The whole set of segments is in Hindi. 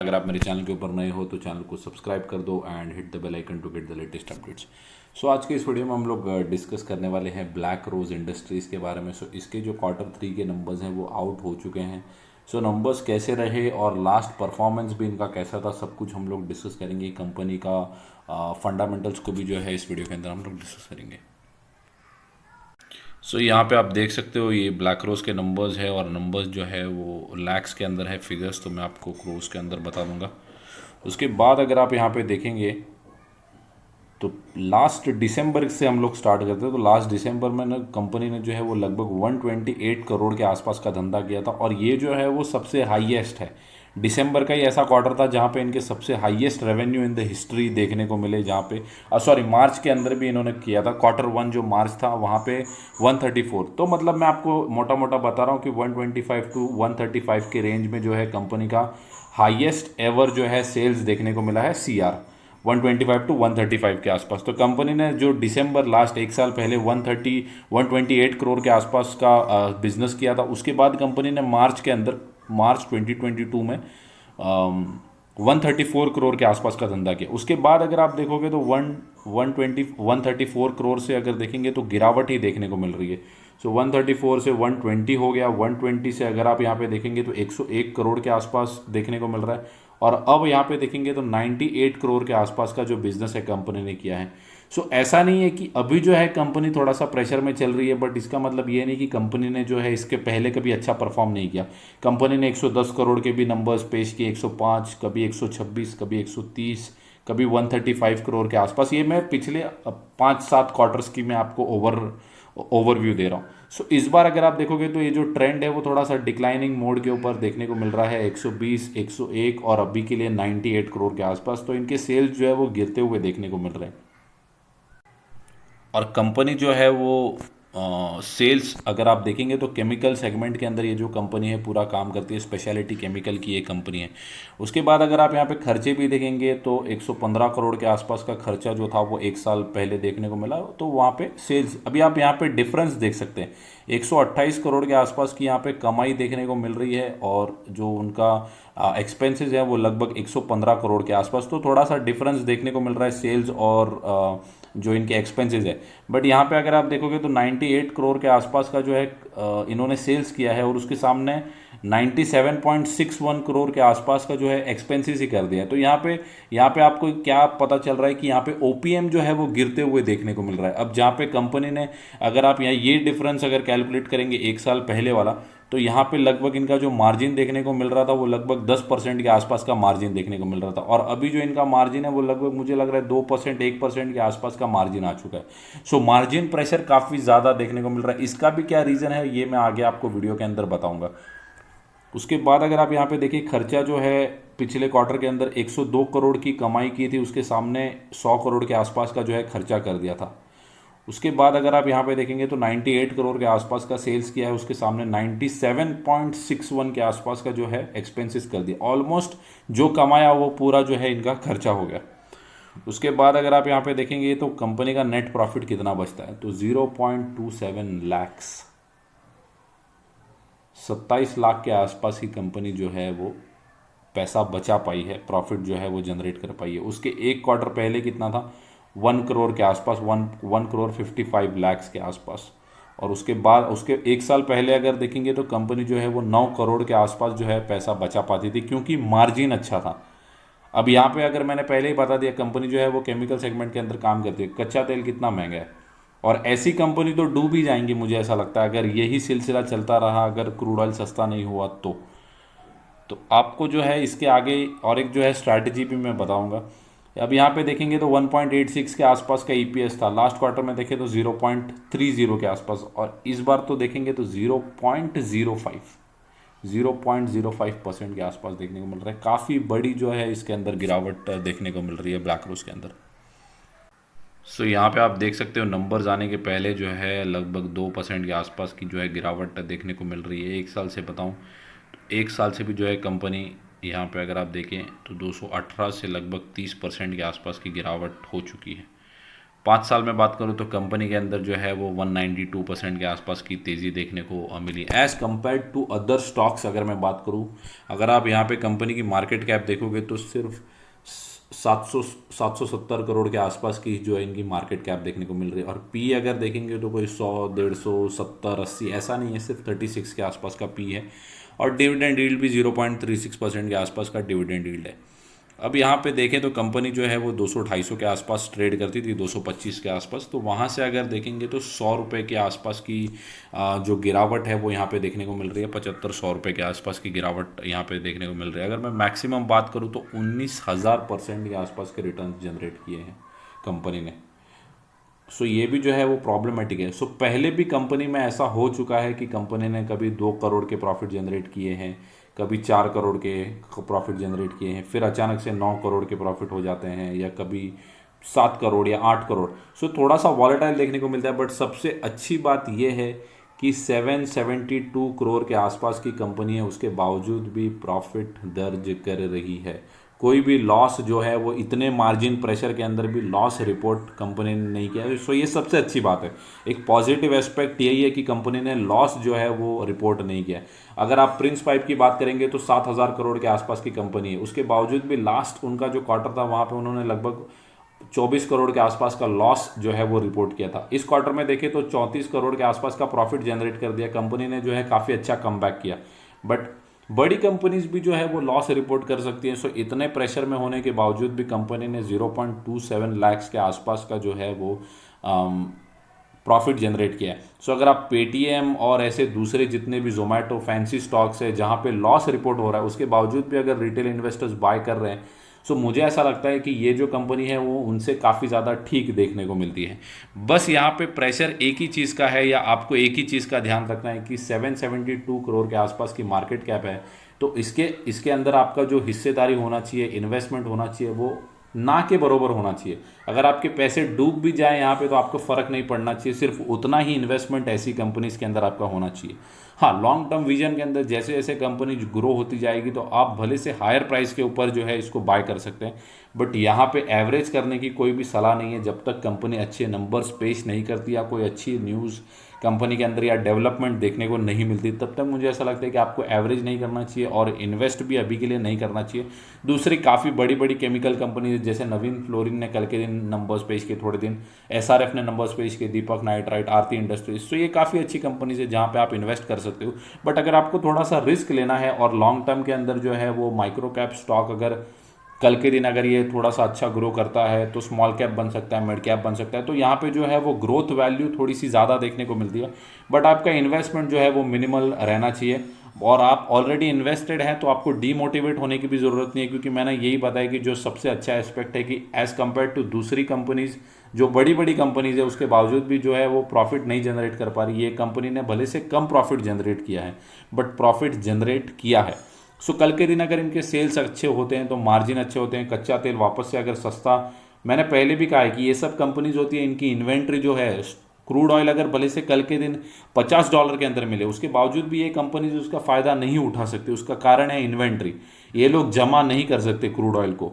अगर आप मेरे चैनल के ऊपर नए हो तो चैनल को सब्सक्राइब कर दो and hit the bell icon to get the latest updates. So आज के इस वीडियो में हम लोग डिस्कस करने वाले हैं ब्लैक रोज इंडस्ट्रीज़ के बारे में। सो इसके जो Q3 के नंबर्स हैं वो आउट हो चुके हैं। सो नंबर्स कैसे रहे और लास्ट परफॉर्मेंस भी इनका कैसा था, सब कुछ हम लोग डिस्कस करेंगे। कंपनी का फंडामेंटल्स को भी जो है इस वीडियो के अंदर हम लोग डिस्कस करेंगे। सो यहाँ पे आप देख सकते हो ये ब्लैक रोज के नंबर्स है और नंबर्स जो है वो लैक्स के अंदर है फिगर्स, तो मैं आपको क्रोज के अंदर बता दूंगा। उसके बाद अगर आप यहाँ पे देखेंगे तो लास्ट दिसंबर से हम लोग स्टार्ट करते हैं। तो लास्ट दिसंबर में ना कंपनी ने जो है वो लगभग 128 करोड़ के आसपास का धंधा किया था और ये जो है वो सबसे हाईएस्ट है। दिसंबर का ही ऐसा क्वार्टर था जहाँ पे इनके सबसे highest revenue in the history देखने को मिले, जहाँ पे सॉरी मार्च के अंदर भी इन्होंने किया था। Q1 जो मार्च था वहाँ पे 134। तो मतलब मैं आपको मोटा मोटा बता रहा हूँ कि 125 टू 135 के रेंज में जो है कंपनी का हाईएस्ट एवर जो है सेल्स देखने को मिला है। CR 125 टू 135 के आसपास। तो कंपनी ने जो दिसंबर लास्ट एक साल पहले 128 करोड़ के आसपास का बिजनेस किया था, उसके बाद कंपनी ने मार्च के अंदर मार्च 2022 में 134 करोड़ के आसपास का धंधा किया। उसके बाद अगर आप देखोगे तो 134 करोड़ से अगर देखेंगे तो गिरावट ही देखने को मिल रही है। सो 134 से 120 हो गया, 120 से अगर आप यहाँ पे देखेंगे तो 101 करोड़ के आसपास देखने को मिल रहा है और अब यहाँ पे देखेंगे तो 98 करोड़ के आसपास का जो बिजनेस है कंपनी ने किया है। सो ऐसा नहीं है कि अभी जो है कंपनी थोड़ा सा प्रेशर में चल रही है, बट इसका मतलब ये नहीं कि कंपनी ने जो है इसके पहले कभी अच्छा परफॉर्म नहीं किया। कंपनी ने 110 करोड़ के भी नंबर्स पेश किए, 105, कभी 126, कभी 130, कभी 135 करोड़ के आसपास। ये मैं पिछले 5-7 क्वार्टर्स की मैं आपको ओवरव्यू दे रहा हूँ। सो इस बार अगर आप देखोगे तो ये जो ट्रेंड है वो थोड़ा सा डिक्लाइनिंग मोड के ऊपर देखने को मिल रहा है। 120, 101 और अभी के लिए 98 करोड़ के आसपास। तो इनके सेल्स जो है वो गिरते हुए देखने को मिल रहे हैं और कंपनी जो है वो सेल्स अगर आप देखेंगे तो केमिकल सेगमेंट के अंदर ये जो कंपनी है पूरा काम करती है। स्पेशलिटी केमिकल की ये कंपनी है। उसके बाद अगर आप यहाँ पे खर्चे भी देखेंगे तो 115 करोड़ के आसपास का खर्चा जो था वो एक साल पहले देखने को मिला। तो वहाँ पे सेल्स अभी आप यहाँ पे डिफरेंस देख सकते हैं, 128 करोड़ के आसपास की यहाँ पे कमाई देखने को मिल रही है और जो उनका एक्सपेंसेस है वो लगभग 115 करोड़ के आसपास। तो थोड़ा सा डिफरेंस देखने को मिल रहा है सेल्स और जो इनके एक्सपेंसेस है। बट यहाँ पे अगर आप देखोगे तो 98 करोड़ के आसपास का जो है इन्होंने सेल्स किया है और उसके सामने 97.61 करोड़ के आसपास का जो है एक्सपेंसेस ही कर दिया है। तो यहाँ पे आपको क्या पता चल रहा है कि यहाँ पे OPM जो है वो गिरते हुए देखने को मिल रहा है। अब जहाँ पे कंपनी ने अगर आप यहाँ ये डिफरेंस अगर कैलकुलेट करेंगे एक साल पहले वाला, तो यहाँ पे लगभग इनका जो मार्जिन देखने को मिल रहा था वो लगभग 10% के आसपास का मार्जिन देखने को मिल रहा था और अभी जो इनका मार्जिन है वो लगभग मुझे लग रहा है 2%, 1% के आसपास का मार्जिन आ चुका है। सो मार्जिन प्रेशर काफ़ी ज़्यादा देखने को मिल रहा है। इसका भी क्या रीज़न है ये मैं आगे आपको वीडियो के अंदर बताऊंगा। उसके बाद अगर आप यहाँ पे देखिए खर्चा जो है पिछले क्वार्टर के अंदर 102 करोड़ की कमाई की थी, उसके सामने 100 करोड़ के आसपास का जो है खर्चा कर दिया था। उसके बाद अगर आप यहाँ पे देखेंगे तो 98 करोड़ के आसपास का सेल्स किया है, उसके सामने 97.61 के आसपास का जो है एक्सपेंसेस कर दिया। ऑलमोस्ट जो कमाया वो पूरा जो है इनका खर्चा हो गया। उसके बाद अगर आप यहाँ पे देखेंगे तो कंपनी का नेट प्रॉफिट कितना बचता है तो 0.27 लैक्स, 27 लाख के आसपास ही कंपनी जो है वो पैसा बचा पाई है, प्रॉफिट जो है वो जनरेट कर पाई है। उसके एक क्वार्टर पहले कितना था, 1 करोड़ के आसपास, 1 करोड़ 55 लाख के आसपास। और उसके बाद उसके एक साल पहले अगर देखेंगे तो कंपनी जो है वो 9 करोड़ के आसपास जो है पैसा बचा पाती थी क्योंकि मार्जिन अच्छा था। अब यहाँ पे अगर मैंने पहले ही बता दिया कंपनी जो है वो केमिकल सेगमेंट के अंदर काम करती है। कच्चा तेल कितना महंगा है और ऐसी कंपनी तो डूब ही जाएंगी मुझे ऐसा लगता है अगर यही सिलसिला चलता रहा, अगर क्रूड ऑयल सस्ता नहीं हुआ तो आपको जो है इसके आगे और एक जो है स्ट्रैटेजी भी मैं बताऊंगा। अब यहाँ पे देखेंगे तो 1.86 के आसपास का EPS था, लास्ट क्वार्टर में देखें तो 0.30 के आसपास और इस बार तो देखेंगे तो 0.05% के आसपास देखने को मिल रहा है। काफ़ी बड़ी जो है इसके अंदर गिरावट देखने को मिल रही है ब्लैक रोज के अंदर। सो यहाँ पे आप देख सकते हो नंबर्स आने के पहले जो है लगभग 2% के आसपास की जो है गिरावट देखने को मिल रही है। एक साल से बताऊँ, एक साल से भी जो है कंपनी यहाँ पे अगर आप देखें तो 218 से लगभग 30% के आसपास की गिरावट हो चुकी है। 5 साल में बात करूँ तो कंपनी के अंदर जो है वो 192% के आसपास की तेज़ी देखने को मिली as compared to other stocks. अगर मैं बात करूँ, अगर आप यहाँ पे कंपनी की मार्केट कैप देखोगे तो सिर्फ 770 करोड़ के आसपास की जो है इनकी मार्केट कैप देखने को मिल रही है। और पी अगर देखेंगे तो कोई 100, 150, 70, 80 ऐसा नहीं है, सिर्फ 36 के आसपास का पी है। और डिविडेंड यील्ड भी 0.36% के आसपास का डिविडेंड यील्ड है। अब यहाँ पे देखें तो कंपनी जो है वो 200-250 के आसपास ट्रेड करती थी, 225 के आसपास। तो वहाँ से अगर देखेंगे तो 100 रुपये के आसपास की जो गिरावट है वो यहाँ पे देखने को मिल रही है। 75-100 रुपये के आसपास की गिरावट यहाँ पे देखने को मिल रही है। अगर मैं मैक्सिमम बात करूँ तो 19,000% के आसपास के रिटर्न जनरेट किए हैं कंपनी ने। सो ये भी जो है वो प्रॉब्लमेटिक है। सो पहले भी कंपनी में ऐसा हो चुका है कि कंपनी ने कभी 2 करोड़ के प्रॉफिट जनरेट किए हैं, कभी 4 करोड़ के प्रॉफिट जनरेट किए हैं, फिर अचानक से 9 करोड़ के प्रॉफिट हो जाते हैं, या कभी 7 करोड़ या 8 करोड़। सो थोड़ा सा वॉलेटाइल देखने को मिलता है। बट सबसे अच्छी बात यह है कि 772 करोड़ के आसपास की कंपनी है, उसके बावजूद भी प्रॉफिट दर्ज कर रही है। कोई भी लॉस जो है वो इतने मार्जिन प्रेशर के अंदर भी लॉस रिपोर्ट कंपनी ने नहीं किया। सो ये सबसे अच्छी बात है। एक पॉजिटिव एस्पेक्ट यही है कि कंपनी ने लॉस जो है वो रिपोर्ट नहीं किया। अगर आप प्रिंस पाइप की बात करेंगे तो 7,000 करोड़ के आसपास की कंपनी है, उसके बावजूद भी लास्ट उनका जो क्वार्टर था वहाँ पर उन्होंने लगभग 24 करोड़ के आसपास का लॉस जो है वो रिपोर्ट किया था। इस क्वार्टर में देखें तो 34 करोड़ के आसपास का प्रॉफिट जनरेट कर दिया। कंपनी ने जो है काफ़ी अच्छा कमबैक किया। बट बड़ी कंपनीज भी जो है वो लॉस रिपोर्ट कर सकती हैं। सो इतने प्रेशर में होने के बावजूद भी कंपनी ने 0.27 लाख के आसपास का जो है वो प्रॉफिट जनरेट किया है। सो अगर आप पेटीएम और ऐसे दूसरे जितने भी जोमेटो फैंसी स्टॉक्स है जहाँ पे लॉस रिपोर्ट हो रहा है, उसके बावजूद भी अगर रिटेल इन्वेस्टर्स बाय कर रहे हैं, सो मुझे ऐसा लगता है कि ये जो कंपनी है वो उनसे काफ़ी ज़्यादा ठीक देखने को मिलती है। बस यहाँ पे प्रेशर एक ही चीज़ का है, या आपको एक ही चीज़ का ध्यान रखना है कि 772 करोड़ के आसपास की मार्केट कैप है। तो इसके अंदर आपका जो हिस्सेदारी होना चाहिए, इन्वेस्टमेंट होना चाहिए, वो ना के बरोबर होना चाहिए। अगर आपके पैसे डूब भी जाए यहाँ पे तो आपको फ़र्क नहीं पड़ना चाहिए, सिर्फ उतना ही इन्वेस्टमेंट ऐसी कंपनीज के अंदर आपका होना चाहिए। हाँ, लॉन्ग टर्म विजन के अंदर जैसे जैसे कंपनी ग्रो होती जाएगी तो आप भले से हायर प्राइस के ऊपर जो है इसको बाय कर सकते हैं। बट यहाँ पे एवरेज करने की कोई भी सलाह नहीं है जब तक कंपनी अच्छे नंबर्स पेश नहीं करती या कोई अच्छी न्यूज़ कंपनी के अंदर या डेवलपमेंट देखने को नहीं मिलती, तब तक मुझे ऐसा लगता है कि आपको एवरेज नहीं करना चाहिए और इन्वेस्ट भी अभी के लिए नहीं करना चाहिए। दूसरी काफ़ी बड़ी बड़ी केमिकल कंपनी जैसे नवीन फ्लोरिन ने कल के दिन नंबर्स पेश किए, थोड़े दिन एसआरएफ ने नंबर्स पेश किए, दीपक नाइट्राइट, आरती इंडस्ट्रीज। तो ये काफ़ी अच्छी कंपनीज है जहाँ पे आप इन्वेस्ट कर सकते हो। बट अगर आपको थोड़ा सा रिस्क लेना है और लॉन्ग टर्म के अंदर जो है वो माइक्रो कैप स्टॉक अगर कल के दिन अगर ये थोड़ा सा अच्छा ग्रो करता है तो स्मॉल कैप बन सकता है, मिड कैप बन सकता है। तो यहाँ पे जो है वो ग्रोथ वैल्यू थोड़ी सी ज़्यादा देखने को मिलती है। बट आपका इन्वेस्टमेंट जो है वो मिनिमल रहना चाहिए। और आप ऑलरेडी इन्वेस्टेड हैं तो आपको डीमोटिवेट होने की भी ज़रूरत नहीं है, क्योंकि मैंने यही बताया कि जो सबसे अच्छा एस्पेक्ट है कि एज़ कम्पेयर टू दूसरी कंपनीज जो बड़ी बड़ी कंपनीज है उसके बावजूद भी जो है वो प्रॉफिट नहीं जनरेट कर पा रही। ये कंपनी ने भले से कम प्रॉफिट जनरेट किया है बट प्रॉफिट जनरेट किया है। सो कल के दिन अगर इनके सेल्स अच्छे होते हैं तो मार्जिन अच्छे होते हैं, कच्चा तेल वापस से अगर सस्ता, मैंने पहले भी कहा है कि ये सब कंपनीज होती है इनकी इन्वेंट्री जो है, क्रूड ऑयल अगर भले से कल के दिन $50 के अंदर मिले उसके बावजूद भी ये कंपनीज उसका फ़ायदा नहीं उठा सकती। उसका कारण है इन्वेंट्री। ये लोग जमा नहीं कर सकते क्रूड ऑयल को,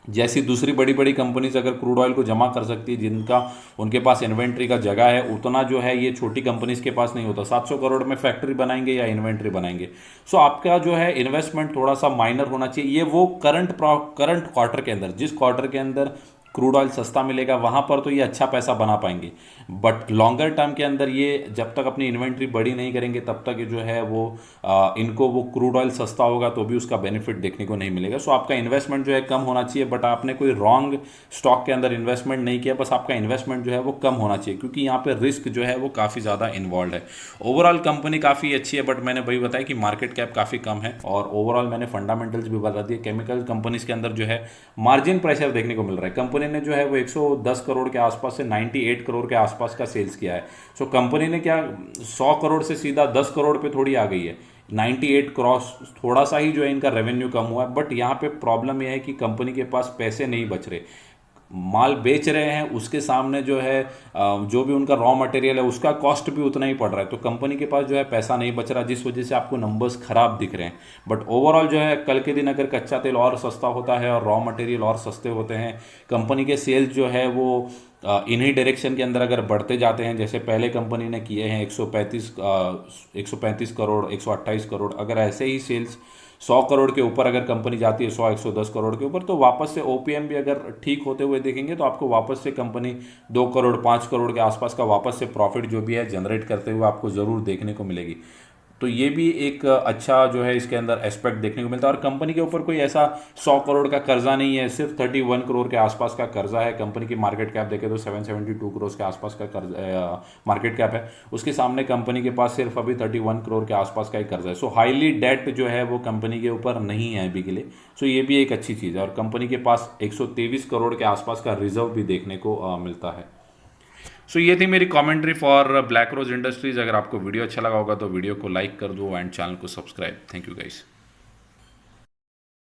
जैसी दूसरी बड़ी बड़ी कंपनीज अगर क्रूड ऑयल को जमा कर सकती है जिनका उनके पास इन्वेंट्री का जगह है, उतना जो है ये छोटी कंपनीज के पास नहीं होता। 700 करोड़ में फैक्ट्री बनाएंगे या इन्वेंट्री बनाएंगे। सो आपका जो है इन्वेस्टमेंट थोड़ा सा माइनर होना चाहिए। ये वो करंट क्वार्टर के अंदर, जिस क्वार्टर के अंदर क्रूड ऑयल सस्ता मिलेगा वहाँ पर तो ये अच्छा पैसा बना पाएंगे। बट लॉन्गर टर्म के अंदर ये जब तक अपनी इन्वेंट्री बड़ी नहीं करेंगे तब तक ये जो है वो इनको वो क्रूड ऑयल सस्ता होगा तो भी उसका बेनिफिट देखने को नहीं मिलेगा। सो आपका इन्वेस्टमेंट जो है कम होना चाहिए। बट आपने कोई रॉन्ग स्टॉक के अंदर इन्वेस्टमेंट नहीं किया, बस आपका इन्वेस्टमेंट जो है वो कम होना चाहिए, क्योंकि यहाँ पर रिस्क जो है वो काफ़ी ज़्यादा इन्वॉल्व है। ओवरऑल कंपनी काफ़ी अच्छी है, बट मैंने वही बताया कि मार्केट कैप काफ़ी कम है। और ओवरऑल मैंने फंडामेंटल्स भी बता दिए। केमिकल कंपनीज के अंदर जो है मार्जिन प्रेशर देखने को मिल रहा है। कंपनी ने जो है वो 110 करोड़ के आसपास से 98 करोड़ के आसपास का सेल्स किया है। सो कंपनी ने क्या 100 करोड़ से सीधा 10 करोड़ पे थोड़ी आ गई है, 98 क्रॉस, थोड़ा सा ही जो है इनका रेवेन्यू कम हुआ है। बट यहाँ पे प्रॉब्लम यह है कि कंपनी के पास पैसे नहीं बच रहे। माल बेच रहे हैं उसके सामने जो है जो भी उनका रॉ मटेरियल है उसका कॉस्ट भी उतना ही पड़ रहा है, तो कंपनी के पास जो है पैसा नहीं बच रहा, जिस वजह से आपको नंबर्स खराब दिख रहे हैं। बट ओवरऑल जो है कल के दिन अगर कच्चा तेल और सस्ता होता है और रॉ मटेरियल और सस्ते होते हैं, कंपनी के सेल्स जो है वो इन्हीं डायरेक्शन के अंदर अगर बढ़ते जाते हैं जैसे पहले कंपनी ने किए हैं 135 करोड़ 128 करोड़, अगर ऐसे ही सेल्स 100 करोड़ के ऊपर अगर कंपनी जाती है 110 करोड़ के ऊपर, तो वापस से ओपीएम भी अगर ठीक होते हुए देखेंगे तो आपको वापस से कंपनी 2 करोड़ 5 करोड़ के आसपास का वापस से प्रॉफिट जो भी है जनरेट करते हुए आपको ज़रूर देखने को मिलेगी। तो ये भी एक अच्छा जो है इसके अंदर एस्पेक्ट देखने को मिलता है। और कंपनी के ऊपर कोई ऐसा 100 करोड़ का कर्जा नहीं है, सिर्फ 31 करोड़ के आसपास का कर्जा है। कंपनी की मार्केट कैप देखें तो 772 करोड़ के आसपास का कर्ज मार्केट कैप है, उसके सामने कंपनी के पास सिर्फ अभी 31 करोड़ के आसपास का ही कर्जा है। सो हाईली डेट जो है वो कंपनी के ऊपर नहीं है अभी के लिए। सो ये भी एक अच्छी चीज़ है। और कंपनी के पास 123 करोड़ के आसपास का रिजर्व भी देखने को मिलता है। सो ये थी मेरी commentary for Black Rose Industries. अगर आपको वीडियो अच्छा लगा होगा तो वीडियो को लाइक कर दो एंड चैनल को सब्सक्राइब। Thank you guys.